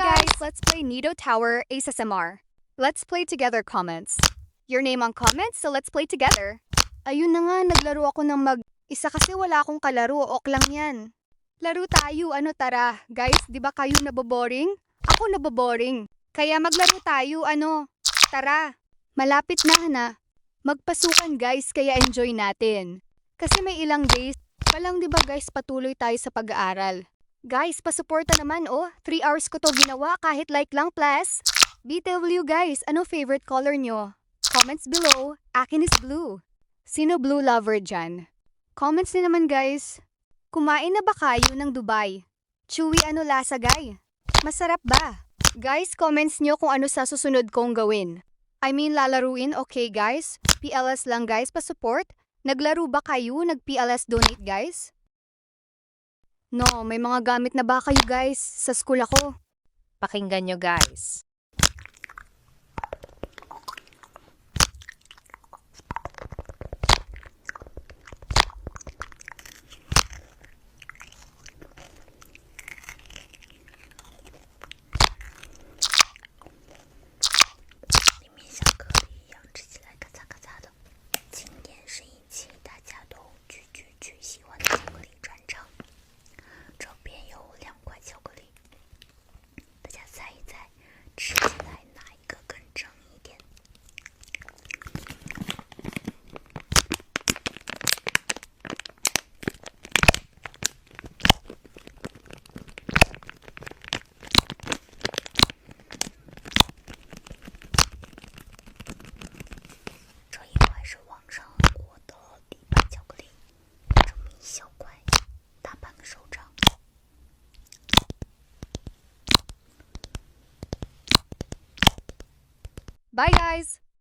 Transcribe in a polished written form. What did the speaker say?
guys, let's play Nido Tower Ace SMR. Let's play together comments. Your name on comments, so let's play together. Ayun na nga, naglaro ako ng isa kasi wala akong kalaro, ok lang yan. Laro tayo, ano tara. Guys, di ba kayo naboboring? Ako naboboring. Kaya maglaro tayo, ano. Tara. Malapit na. Magpasukan guys, kaya enjoy natin. Kasi may ilang days palang di ba guys patuloy tayo sa pag-aaral. Guys, pasuporta naman oh. 3 hours ko to ginawa kahit like lang plus. BTW guys, ano favorite color nyo? Comments below. Akin is blue. Sino blue lover dyan? Comments din naman guys. Kumain na ba kayo ng Dubai? Chewy ano lasa guy? Masarap ba? Guys, comments nyo kung ano sa susunod kong gawin. I mean lalaruin, okay guys? PLS lang guys, pa-support. Naglaro ba kayo? Nag-PLS donate guys? No, may mga gamit na ba kayo guys? Sa school ako. Pakinggan nyo guys. Bye guys!